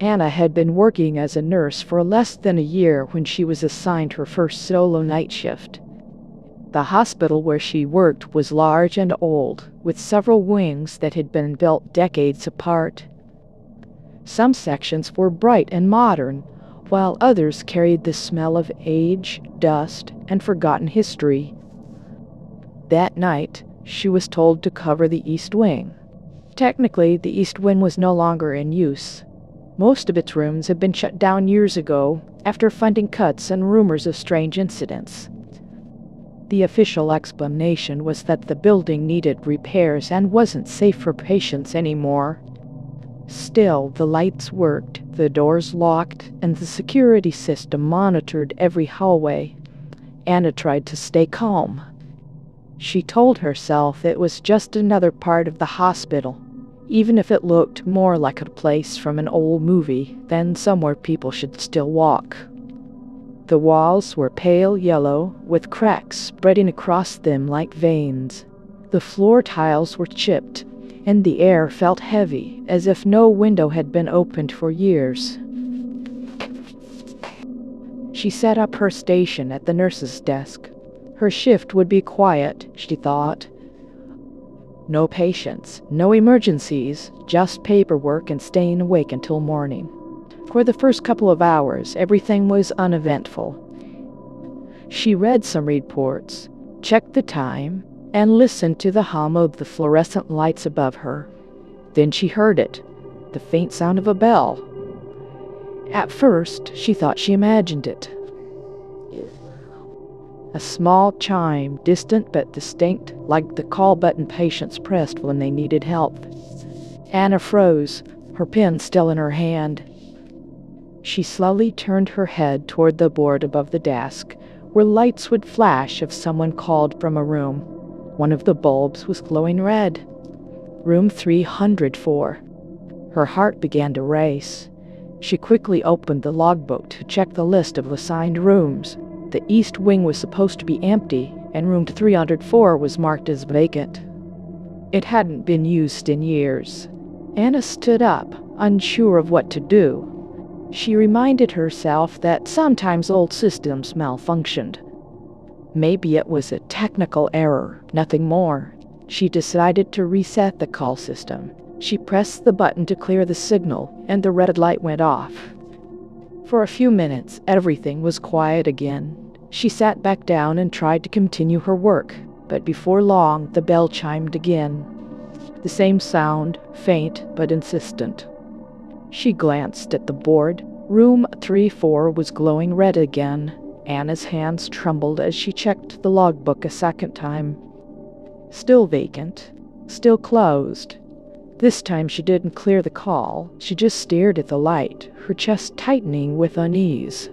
Anna had been working as a nurse for less than a year when she was assigned her first solo night shift. The hospital where she worked was large and old, with several wings that had been built decades apart. Some sections were bright and modern, while others carried the smell of age, dust, and forgotten history. That night, she was told to cover the East Wing. Technically, the East Wing was no longer in use. Most of its rooms had been shut down years ago after funding cuts and rumors of strange incidents. The official explanation was that the building needed repairs and wasn't safe for patients anymore. Still, the lights worked, the doors locked, and the security system monitored every hallway. Anna tried to stay calm. She told herself it was just another part of the hospital, even if it looked more like a place from an old movie than somewhere people should still walk. The walls were pale yellow, with cracks spreading across them like veins. The floor tiles were chipped, and the air felt heavy, as if no window had been opened for years. She set up her station at the nurse's desk. Her shift would be quiet, she thought. No patients, no emergencies, just paperwork and staying awake until morning. For the first couple of hours, everything was uneventful. She read some reports, checked the time, and listened to the hum of the fluorescent lights above her. Then she heard it, the faint sound of a bell. At first, she thought she imagined it. A small chime, distant but distinct, like the call button patients pressed when they needed help. Anna froze, her pen still in her hand. She slowly turned her head toward the board above the desk, where lights would flash if someone called from a room. One of the bulbs was glowing red. Room 304. Her heart began to race. She quickly opened the logbook to check the list of assigned rooms. The East Wing was supposed to be empty, and room 304 was marked as vacant. It hadn't been used in years. Anna stood up, unsure of what to do. She reminded herself that sometimes old systems malfunctioned. Maybe it was a technical error, nothing more. She decided to reset the call system. She pressed the button to clear the signal, and the red light went off. For a few minutes, everything was quiet again. She sat back down and tried to continue her work, but before long, the bell chimed again. The same sound, faint but insistent. She glanced at the board. Room 34 was glowing red again. Anna's hands trembled as she checked the logbook a second time. Still vacant. Still closed. This time she didn't clear the call. She just stared at the light, her chest tightening with unease.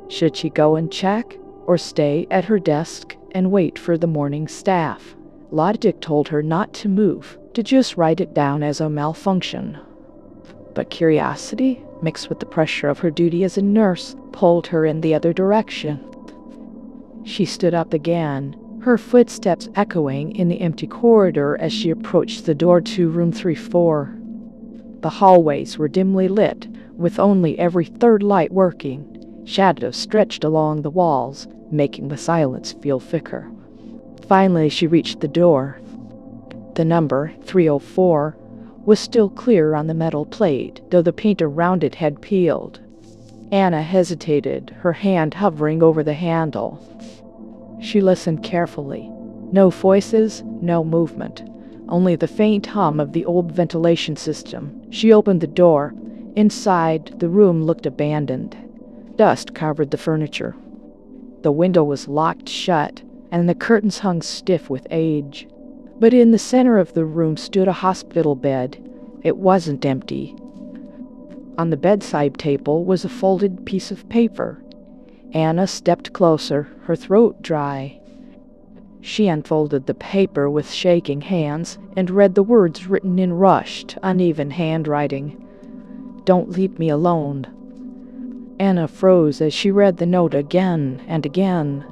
Should she go and check, or stay at her desk and wait for the morning staff? Logic told her not to move, to just write it down as a malfunction. But curiosity, mixed with the pressure of her duty as a nurse, pulled her in the other direction. She stood up again, her footsteps echoing in the empty corridor as she approached the door to room 34. The hallways were dimly lit, with only every third light working. Shadows stretched along the walls, making the silence feel thicker. Finally, she reached the door. The number, 304, was still clear on the metal plate, though the paint around it had peeled. Anna hesitated, her hand hovering over the handle. She listened carefully. No voices, no movement. Only the faint hum of the old ventilation system. She opened the door. Inside, the room looked abandoned. Dust covered the furniture. The window was locked shut, and the curtains hung stiff with age. But in the center of the room stood a hospital bed. It wasn't empty. On the bedside table was a folded piece of paper. Anna stepped closer, her throat dry. She unfolded the paper with shaking hands and read the words written in rushed, uneven handwriting. "Don't leave me alone." Anna froze as she read the note again and again.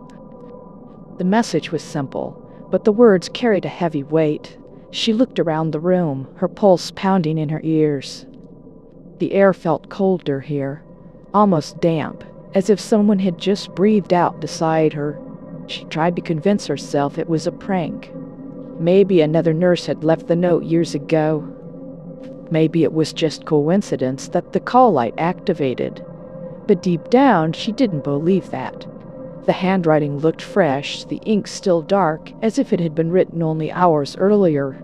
The message was simple, but the words carried a heavy weight. She looked around the room, her pulse pounding in her ears. The air felt colder here, almost damp, as if someone had just breathed out beside her. She tried to convince herself it was a prank. Maybe another nurse had left the note years ago. Maybe it was just coincidence that the call light activated. But deep down, she didn't believe that. The handwriting looked fresh, the ink still dark, as if it had been written only hours earlier.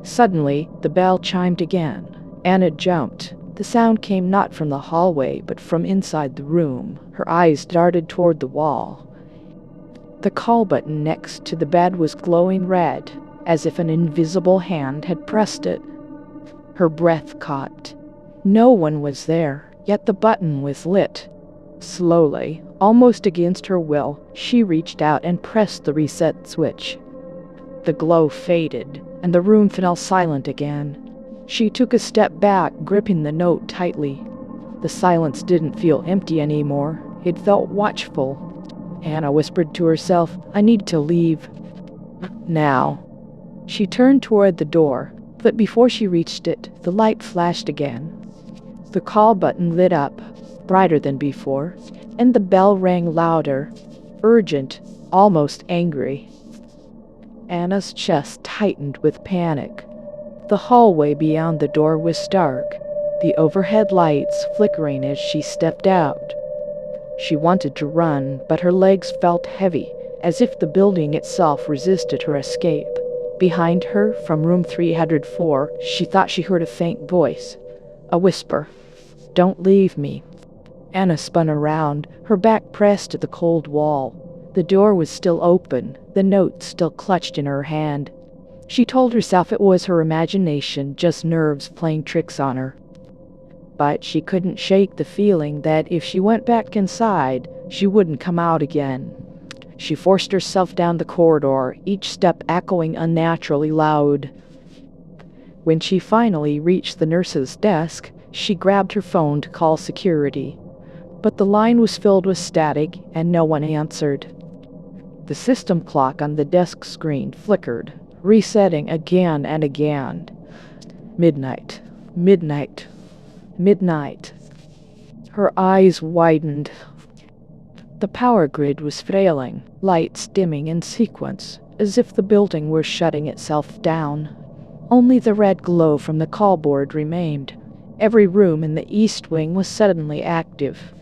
Suddenly, the bell chimed again. Anna jumped. The sound came not from the hallway, but from inside the room. Her eyes darted toward the wall. The call button next to the bed was glowing red, as if an invisible hand had pressed it. Her breath caught. No one was there, yet the button was lit. Slowly, almost against her will, she reached out and pressed the reset switch. The glow faded, and the room fell silent again. She took a step back, gripping the note tightly. The silence didn't feel empty anymore. It felt watchful. Anna whispered to herself, "I need to leave. Now." She turned toward the door, but before she reached it, the light flashed again. The call button lit up, brighter than before, and the bell rang louder, urgent, almost angry. Anna's chest tightened with panic. The hallway beyond the door was dark, the overhead lights flickering as she stepped out. She wanted to run, but her legs felt heavy, as if the building itself resisted her escape. Behind her, from room 304, she thought she heard a faint voice, a whisper, "Don't leave me." Anna spun around, her back pressed to the cold wall. The door was still open, the note still clutched in her hand. She told herself it was her imagination, just nerves playing tricks on her. But she couldn't shake the feeling that if she went back inside, she wouldn't come out again. She forced herself down the corridor, each step echoing unnaturally loud. When she finally reached the nurse's desk, she grabbed her phone to call security. But the line was filled with static, and no one answered. The system clock on the desk screen flickered, resetting again and again. Midnight, midnight, midnight. Her eyes widened. The power grid was failing, lights dimming in sequence, as if the building were shutting itself down. Only the red glow from the call board remained. Every room in the east wing was suddenly active.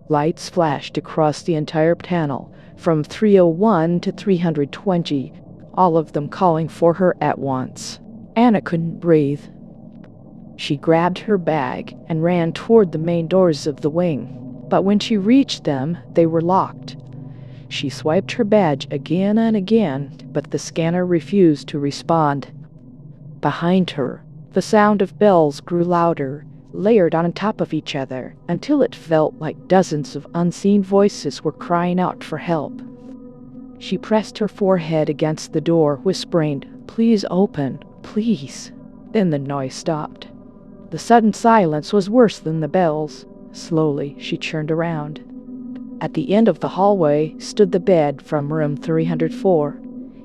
Lights flashed across the entire panel, from 301 to 320, all of them calling for her at once. Anna couldn't breathe. She grabbed her bag and ran toward the main doors of the wing, but when she reached them, they were locked. She swiped her badge again and again, but the scanner refused to respond. Behind her, the sound of bells grew louder, layered on top of each other, until it felt like dozens of unseen voices were crying out for help. She pressed her forehead against the door, whispering, "Please open, please." Then the noise stopped. The sudden silence was worse than the bells. Slowly, she turned around. At the end of the hallway stood the bed from room 304.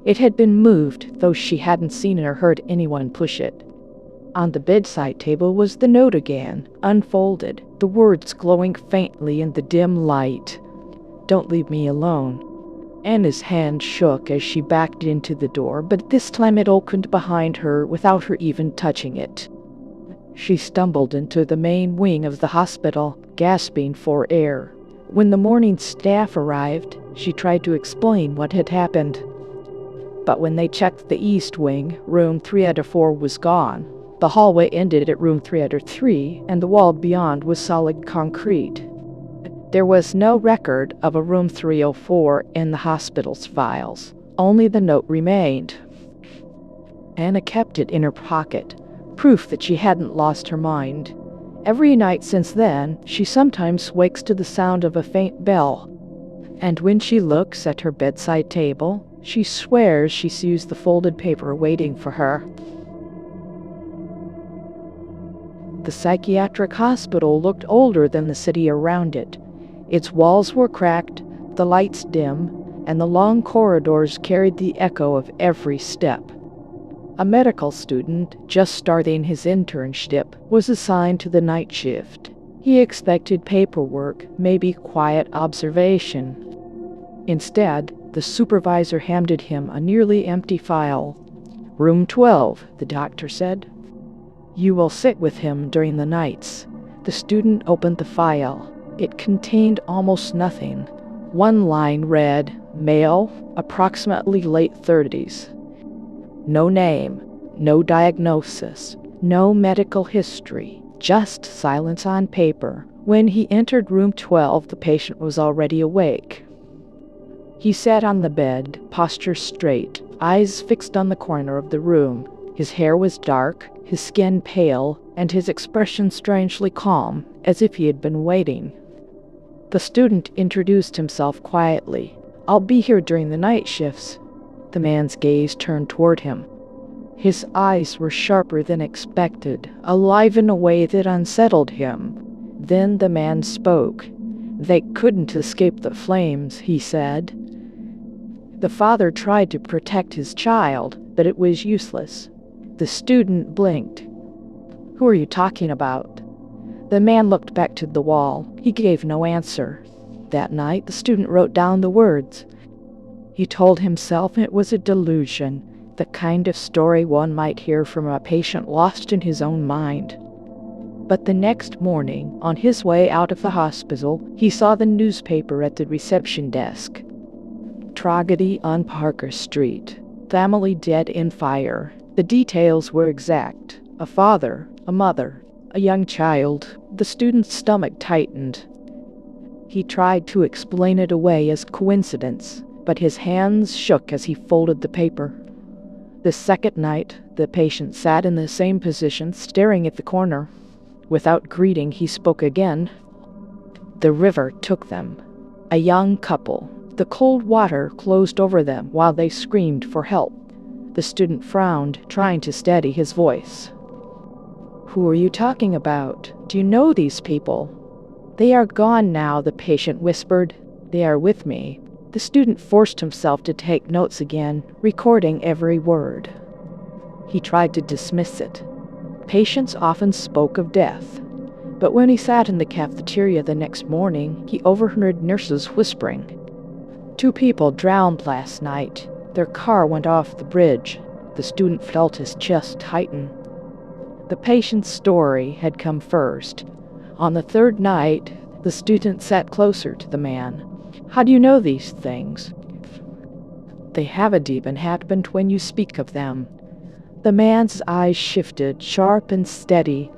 It had been moved, though she hadn't seen or heard anyone push it. On the bedside table was the note again, unfolded, the words glowing faintly in the dim light. "Don't leave me alone." Anna's hand shook as she backed into the door, but this time it opened behind her without her even touching it. She stumbled into the main wing of the hospital, gasping for air. When the morning staff arrived, she tried to explain what had happened. But when they checked the east wing, room 304 was gone. The hallway ended at room 303, and the wall beyond was solid concrete. There was no record of a room 304 in the hospital's files. Only the note remained. Anna kept it in her pocket, proof that she hadn't lost her mind. Every night since then, she sometimes wakes to the sound of a faint bell. And when she looks at her bedside table, she swears she sees the folded paper waiting for her. The psychiatric hospital looked older than the city around it. Its walls were cracked, the lights dim, and the long corridors carried the echo of every step. A medical student just starting his internship was assigned to the night shift. He expected paperwork, maybe quiet observation. Instead, the supervisor handed him a nearly empty file. "Room 12, the doctor said. "You will sit with him during the nights." The student opened the file. It contained almost nothing. One line read, "Male, approximately late 30s. No name, no diagnosis, no medical history, just silence on paper. When he entered room 12, the patient was already awake. He sat on the bed, posture straight, eyes fixed on the corner of the room. His hair was dark, his skin pale, and his expression strangely calm, as if he had been waiting. The student introduced himself quietly. "I'll be here during the night shifts." The man's gaze turned toward him. His eyes were sharper than expected, alive in a way that unsettled him. Then the man spoke. "They couldn't escape the flames," he said. "The father tried to protect his child, but it was useless." The student blinked. "Who are you talking about?" The man looked back to the wall. He gave no answer. That night, the student wrote down the words. He told himself it was a delusion, the kind of story one might hear from a patient lost in his own mind. But the next morning, on his way out of the hospital, he saw the newspaper at the reception desk. Tragedy on Parker Street. Family dead in fire. The details were exact. A father, a mother, a young child. The student's stomach tightened. He tried to explain it away as coincidence, but his hands shook as he folded the paper. The second night, the patient sat in the same position, staring at the corner. Without greeting, he spoke again. The river took them. A young couple. The cold water closed over them while they screamed for help. The student frowned, trying to steady his voice. "Who are you talking about? Do you know these people?" "They are gone now," the patient whispered. "They are with me." The student forced himself to take notes again, recording every word. He tried to dismiss it. Patients often spoke of death. But when he sat in the cafeteria the next morning, he overheard nurses whispering. 2 people drowned last night. Their car went off the bridge." The student felt his chest tighten. The patient's story had come first. On the third night, the student sat closer to the man. "How do you know these things?" "They haven't even happened when you speak of them." The man's eyes shifted, sharp and steady.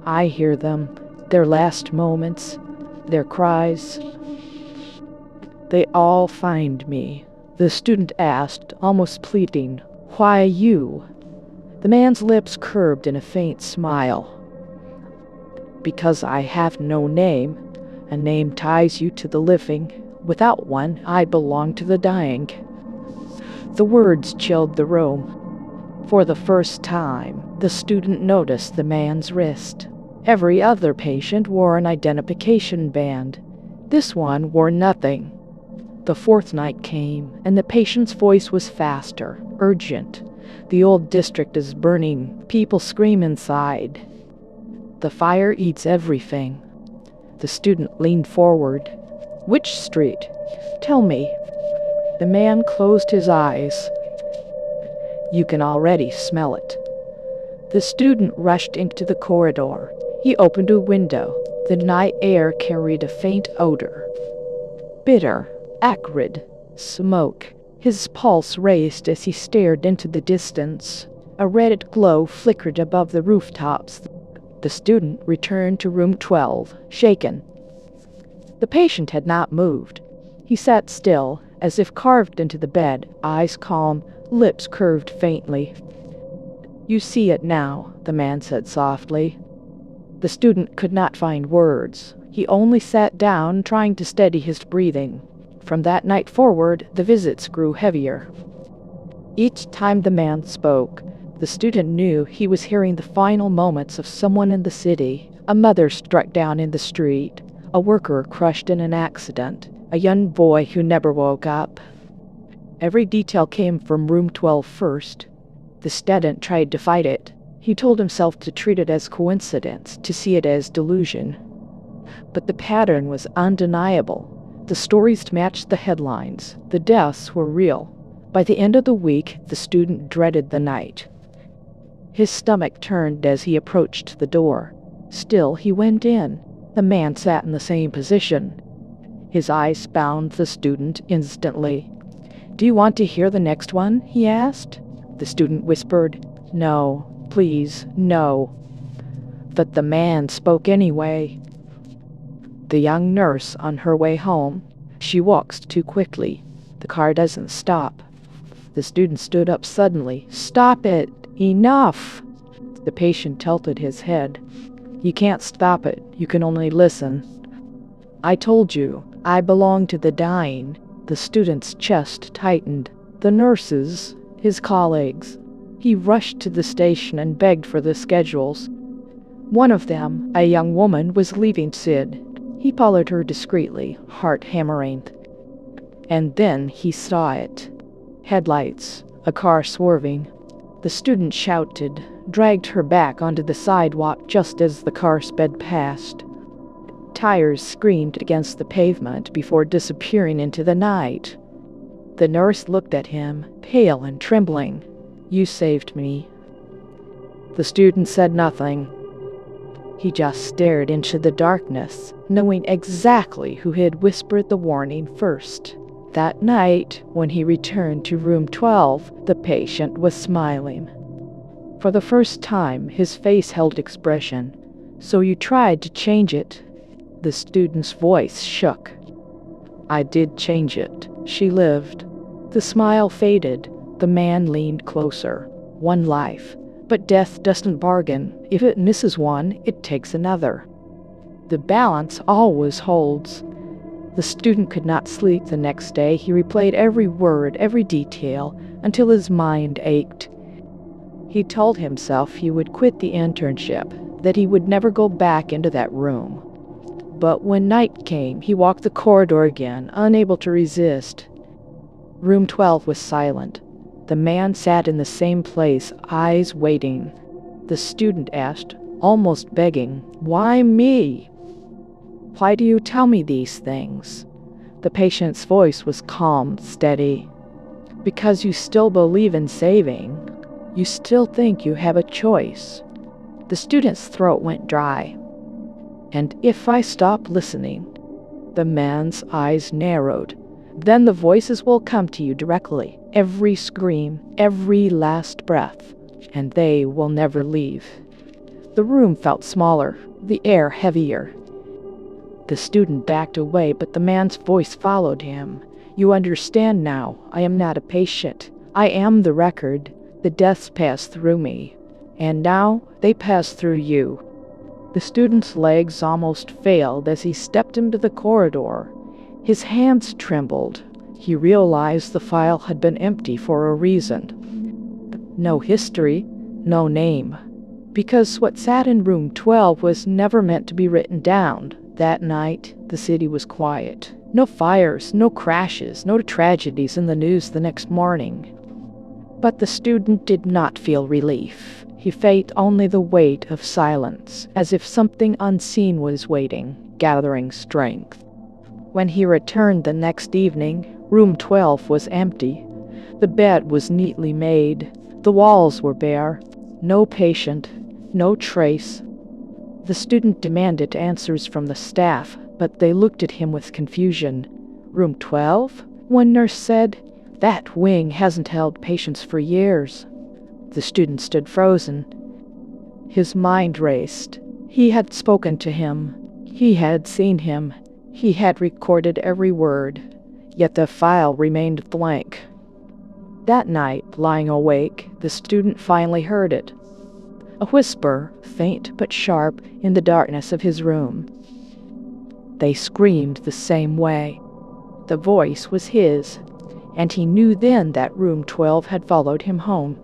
"I hear them, their last moments, their cries. They all find me." The student asked, almost pleading, "Why you?" The man's lips curved in a faint smile. "Because I have no name. A name ties you to the living. Without one, I belong to the dying." The words chilled the room. For the first time, the student noticed the man's wrist. Every other patient wore an identification band. This one wore nothing. The fourth night came, and the patient's voice was faster, urgent. "The old district is burning. People scream inside. The fire eats everything." The student leaned forward. "Which street? Tell me." The man closed his eyes. "You can already smell it." The student rushed into the corridor. He opened a window. The night air carried a faint odor. Bitter, acrid, smoke. His pulse raced as he stared into the distance. A red glow flickered above the rooftops. The student returned to room 12, shaken. The patient had not moved. He sat still, as if carved into the bed, eyes calm, lips curved faintly. "You see it now," the man said softly. The student could not find words. He only sat down, trying to steady his breathing. From that night forward, the visits grew heavier. Each time the man spoke, the student knew he was hearing the final moments of someone in the city. A mother struck down in the street, a worker crushed in an accident, a young boy who never woke up. Every detail came from room 12 first. The student tried to fight it. He told himself to treat it as coincidence, to see it as delusion. But the pattern was undeniable. The stories matched the headlines. The deaths were real. By the end of the week, the student dreaded the night. His stomach turned as he approached the door. Still, he went in. The man sat in the same position. His eyes found the student instantly. "Do you want to hear the next one?" he asked. The student whispered, "No, please, no." But the man spoke anyway. The young nurse on her way home. She walks too quickly. The car doesn't stop. The student stood up suddenly. "Stop it! Enough!" The patient tilted his head. "You can't stop it. You can only listen." "I told you, I belong to the dying." The student's chest tightened. The nurses, his colleagues. He rushed to the station and begged for the schedules. One of them, a young woman, was leaving Sid. He followed her discreetly, heart hammering. And then he saw it. Headlights, a car swerving. The student shouted, dragged her back onto the sidewalk just as the car sped past. Tires screamed against the pavement before disappearing into the night. The nurse looked at him, pale and trembling. "You saved me." The student said nothing. He just stared into the darkness, knowing exactly who had whispered the warning first. That night, when he returned to room 12, the patient was smiling. For the first time, his face held expression. "So you tried to change it?" The student's voice shook. "I did change it. She lived." The smile faded. The man leaned closer. "One life. But death doesn't bargain. If it misses one, it takes another. The balance always holds." The student could not sleep the next day. He replayed every word, every detail, until his mind ached. He told himself he would quit the internship, that he would never go back into that room. But when night came, he walked the corridor again, unable to resist. Room 12 was silent. The man sat in the same place, eyes waiting. The student asked, almost begging, "Why me? Why do you tell me these things?" The patient's voice was calm, steady. "Because you still believe in saving. You still think you have a choice." The student's throat went dry. "And if I stop listening?" The man's eyes narrowed. "Then the voices will come to you directly, every scream, every last breath, and they will never leave." The room felt smaller, the air heavier. The student backed away, but the man's voice followed him. "You understand now. I am not a patient. I am the record. The deaths passed through me, and now they pass through you." The student's legs almost failed as he stepped into the corridor. His hands trembled. He realized the file had been empty for a reason. No history, no name. Because what sat in room 12 was never meant to be written down. That night, the city was quiet. No fires, no crashes, no tragedies in the news the next morning. But the student did not feel relief. He felt only the weight of silence, as if something unseen was waiting, gathering strength. When he returned the next evening, room 12 was empty. The bed was neatly made. The walls were bare. No patient, no trace. The student demanded answers from the staff, but they looked at him with confusion. "Room 12?" one nurse said. "That wing hasn't held patients for years." The student stood frozen. His mind raced. He had spoken to him. He had seen him. He had recorded every word. Yet the file remained blank. That night, lying awake, the student finally heard it. A whisper, faint but sharp, in the darkness of his room. They screamed the same way. The voice was his, and he knew then that room 12 had followed him home.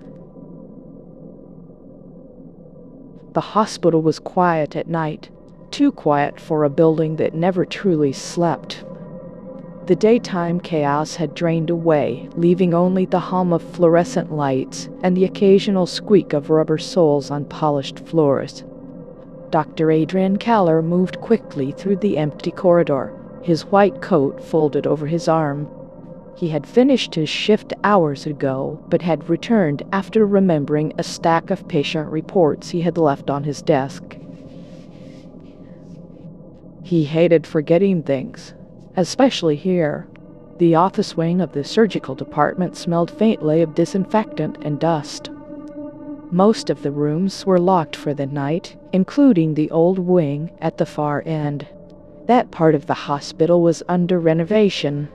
The hospital was quiet at night, too quiet for a building that never truly slept. The daytime chaos had drained away, leaving only the hum of fluorescent lights and the occasional squeak of rubber soles on polished floors. Dr. Adrian Keller moved quickly through the empty corridor, his white coat folded over his arm. He had finished his shift hours ago, but had returned after remembering a stack of patient reports he had left on his desk. He hated forgetting things, especially here. The office wing of the surgical department smelled faintly of disinfectant and dust. Most of the rooms were locked for the night, including the old wing at the far end. That part of the hospital was under renovation.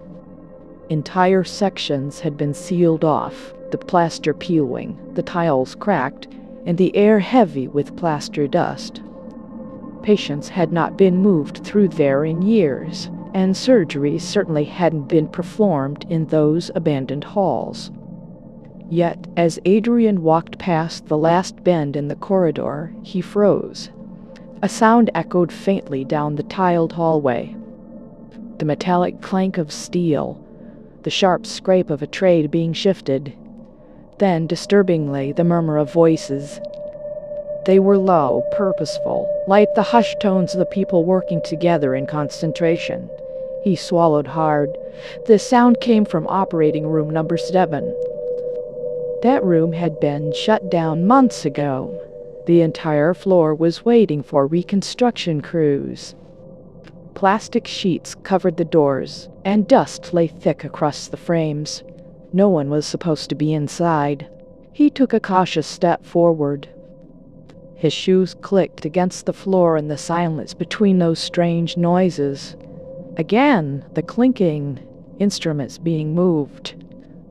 Entire sections had been sealed off, the plaster peeling, the tiles cracked, and the air heavy with plaster dust. Patients had not been moved through there in years, and surgery certainly hadn't been performed in those abandoned halls. Yet, as Adrian walked past the last bend in the corridor, he froze. A sound echoed faintly down the tiled hallway. The metallic clank of steel, the sharp scrape of a tray being shifted. Then, disturbingly, the murmur of voices. They were low, purposeful, like the hushed tones of the people working together in concentration. He swallowed hard. The sound came from operating room number 7. That room had been shut down months ago. The entire floor was waiting for reconstruction crews. Plastic sheets covered the doors, and dust lay thick across the frames. No one was supposed to be inside. He took a cautious step forward. His shoes clicked against the floor in the silence between those strange noises. Again, the clinking, instruments being moved,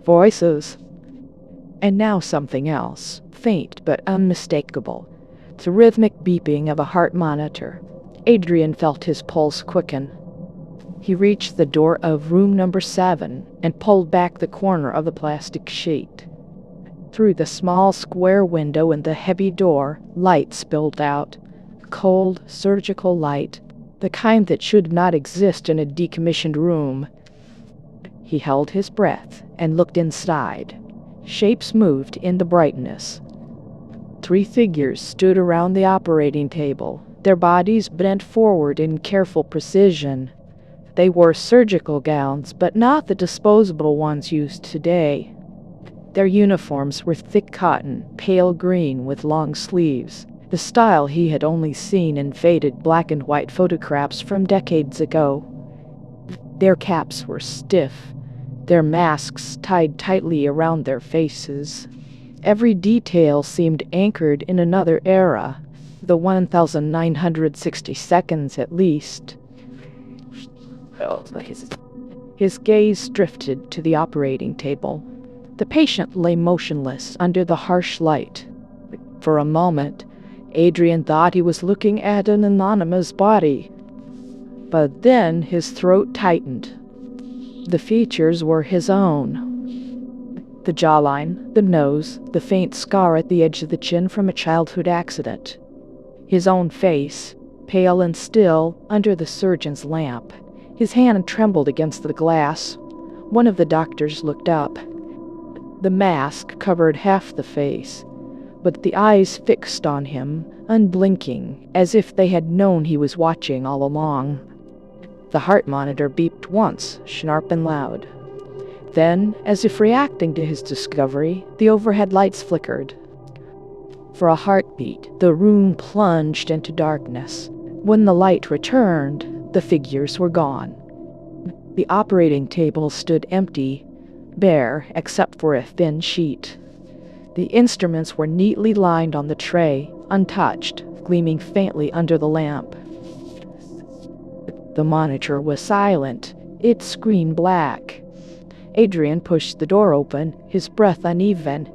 voices. And now something else, faint but unmistakable, the rhythmic beeping of a heart monitor. Adrian felt his pulse quicken. He reached the door of room number 7 and pulled back the corner of the plastic sheet. Through the small square window in the heavy door, light spilled out. Cold, surgical light, the kind that should not exist in a decommissioned room. He held his breath and looked inside. Shapes moved in the brightness. 3 figures stood around the operating table, their bodies bent forward in careful precision. They wore surgical gowns, but not the disposable ones used today. Their uniforms were thick cotton, pale green with long sleeves, the style he had only seen in faded black and white photographs from decades ago. Their caps were stiff, their masks tied tightly around their faces. Every detail seemed anchored in another era, the 1960s at least. His gaze drifted to the operating table. The patient lay motionless under the harsh light. For a moment, Adrian thought he was looking at an anonymous body. But then his throat tightened. The features were his own. The jawline, the nose, the faint scar at the edge of the chin from a childhood accident. His own face, pale and still, under the surgeon's lamp. His hand trembled against the glass. One of the doctors looked up. The mask covered half the face, but the eyes fixed on him, unblinking, as if they had known he was watching all along. The heart monitor beeped once, sharp and loud. Then, as if reacting to his discovery, the overhead lights flickered. For a heartbeat, the room plunged into darkness. When the light returned, the figures were gone. The operating table stood empty, bare except for a thin sheet. The instruments were neatly lined on the tray, untouched, gleaming faintly under the lamp. The monitor was silent, its screen black. Adrian pushed the door open, his breath uneven.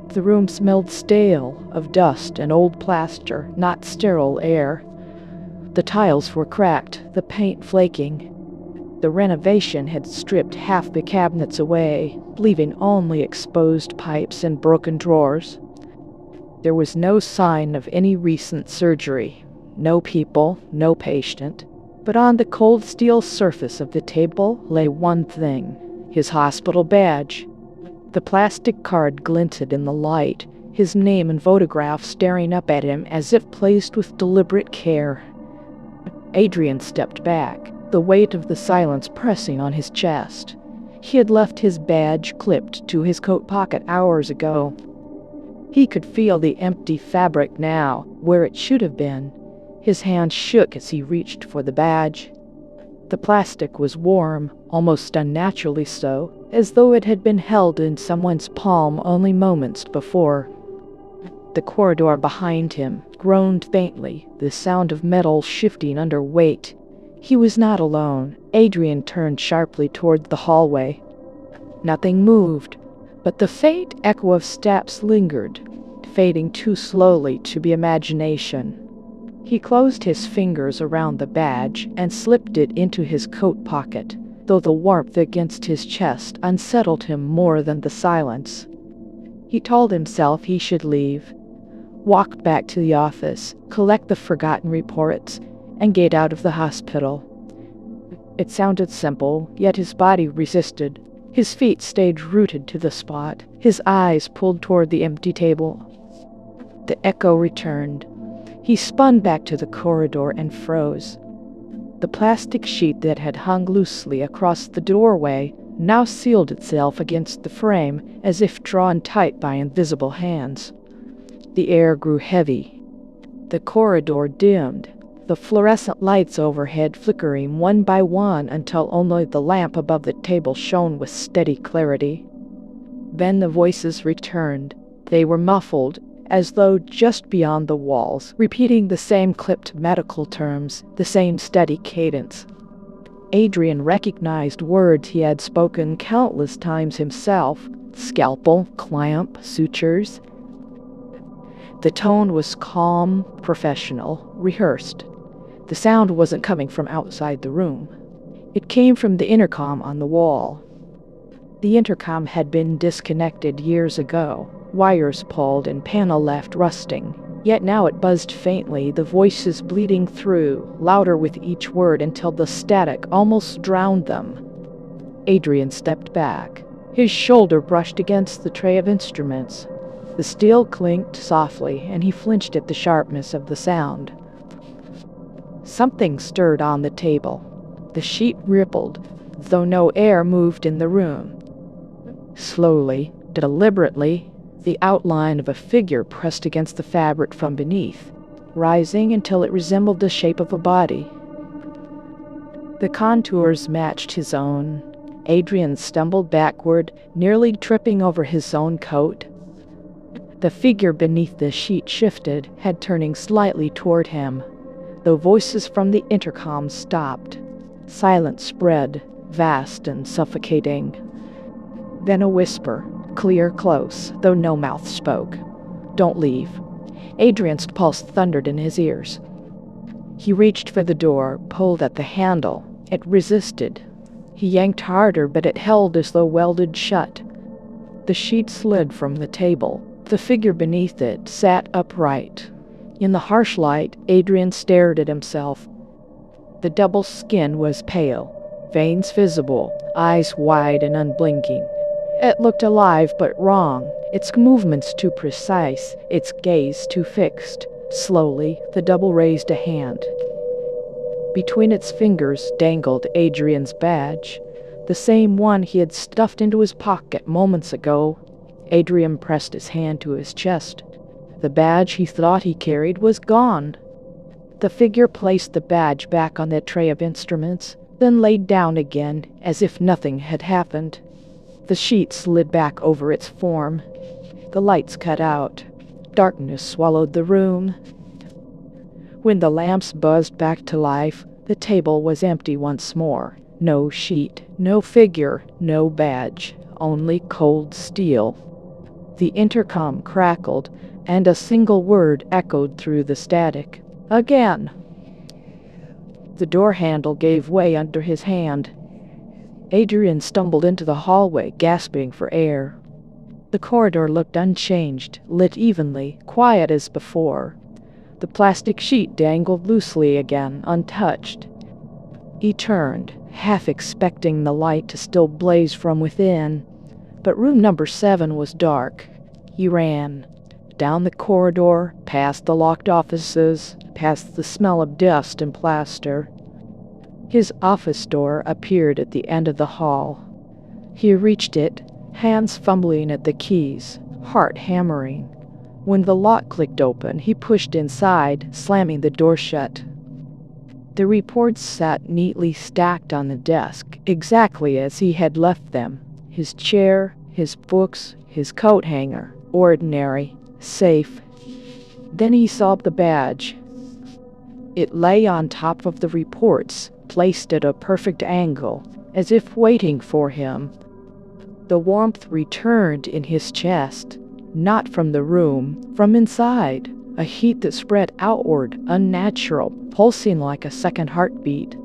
The room smelled stale, of dust and old plaster, not sterile air. The tiles were cracked, the paint flaking. The renovation had stripped half the cabinets away, leaving only exposed pipes and broken drawers. There was no sign of any recent surgery. No people, no patient. But on the cold steel surface of the table lay one thing: his hospital badge. The plastic card glinted in the light, his name and photograph staring up at him as if placed with deliberate care. Adrian stepped back, the weight of the silence pressing on his chest. He had left his badge clipped to his coat pocket hours ago. He could feel the empty fabric now, where it should have been. His hand shook as he reached for the badge. The plastic was warm, almost unnaturally so, as though it had been held in someone's palm only moments before. The corridor behind him groaned faintly, the sound of metal shifting under weight. He was not alone. Adrian turned sharply toward the hallway. Nothing moved, but the faint echo of steps lingered, fading too slowly to be imagination. He closed his fingers around the badge and slipped it into his coat pocket, though the warmth against his chest unsettled him more than the silence. He told himself he should leave, walk back to the office, collect the forgotten reports, and get out of the hospital. It sounded simple, yet his body resisted. His feet stayed rooted to the spot, his eyes pulled toward the empty table. The echo returned. He spun back to the corridor and froze. The plastic sheet that had hung loosely across the doorway now sealed itself against the frame as if drawn tight by invisible hands. The air grew heavy. The corridor dimmed, the fluorescent lights overhead flickering one by one until only the lamp above the table shone with steady clarity. Then the voices returned. They were muffled, as though just beyond the walls, repeating the same clipped medical terms, the same steady cadence. Adrian recognized words he had spoken countless times himself: scalpel, clamp, sutures. The tone was calm, professional, rehearsed. The sound wasn't coming from outside the room. It came from the intercom on the wall. The intercom had been disconnected years ago, wires pulled and panel left rusting. Yet now it buzzed faintly, the voices bleeding through, louder with each word until the static almost drowned them. Adrian stepped back. His shoulder brushed against the tray of instruments. The steel clinked softly, and he flinched at the sharpness of the sound. Something stirred on the table. The sheet rippled, though no air moved in the room. Slowly, deliberately, the outline of a figure pressed against the fabric from beneath, rising until it resembled the shape of a body. The contours matched his own. Adrian stumbled backward, nearly tripping over his own coat. The figure beneath the sheet shifted, head turning slightly toward him. The voices from the intercom stopped. Silence spread, vast and suffocating. Then a whisper, clear, close, though no mouth spoke. "Don't leave." Adrian's pulse thundered in his ears. He reached for the door, pulled at the handle. It resisted. He yanked harder, but it held as though welded shut. The sheet slid from the table. The figure beneath it sat upright. In the harsh light, Adrian stared at himself. The double skin was pale, veins visible, eyes wide and unblinking. It looked alive but wrong, its movements too precise, its gaze too fixed. Slowly, the double raised a hand. Between its fingers dangled Adrian's badge, the same one he had stuffed into his pocket moments ago. Adrian pressed his hand to his chest. The badge he thought he carried was gone. The figure placed the badge back on the tray of instruments, then laid down again as if nothing had happened. The sheet slid back over its form. The lights cut out. Darkness swallowed the room. When the lamps buzzed back to life, the table was empty once more. No sheet, no figure, no badge, only cold steel. The intercom crackled, and a single word echoed through the static. "Again." The door handle gave way under his hand. Adrian stumbled into the hallway, gasping for air. The corridor looked unchanged, lit evenly, quiet as before. The plastic sheet dangled loosely again, untouched. He turned, half expecting the light to still blaze from within, but room number 7 was dark. He ran down the corridor, past the locked offices, past the smell of dust and plaster. His office door appeared at the end of the hall. He reached it, hands fumbling at the keys, heart hammering. When the lock clicked open, he pushed inside, slamming the door shut. The reports sat neatly stacked on the desk, exactly as he had left them. His chair, his books, his coat hanger. Ordinary, safe. Then he saw the badge. It lay on top of the reports, placed at a perfect angle, as if waiting for him. The warmth returned in his chest, not from the room, from inside, a heat that spread outward, unnatural, pulsing like a second heartbeat.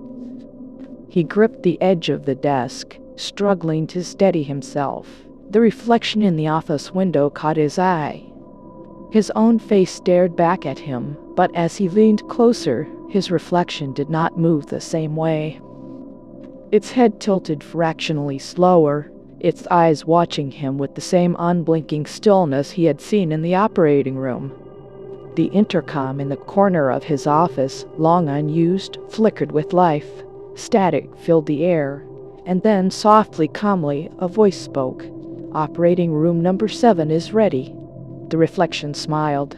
He gripped the edge of the desk, struggling to steady himself. The reflection in the office window caught his eye. His own face stared back at him, but as he leaned closer, his reflection did not move the same way. Its head tilted fractionally slower, its eyes watching him with the same unblinking stillness he had seen in the operating room. The intercom in the corner of his office, long unused, flickered with life. Static filled the air, and then, softly, calmly, a voice spoke. "Operating room number 7 is ready." The reflection smiled.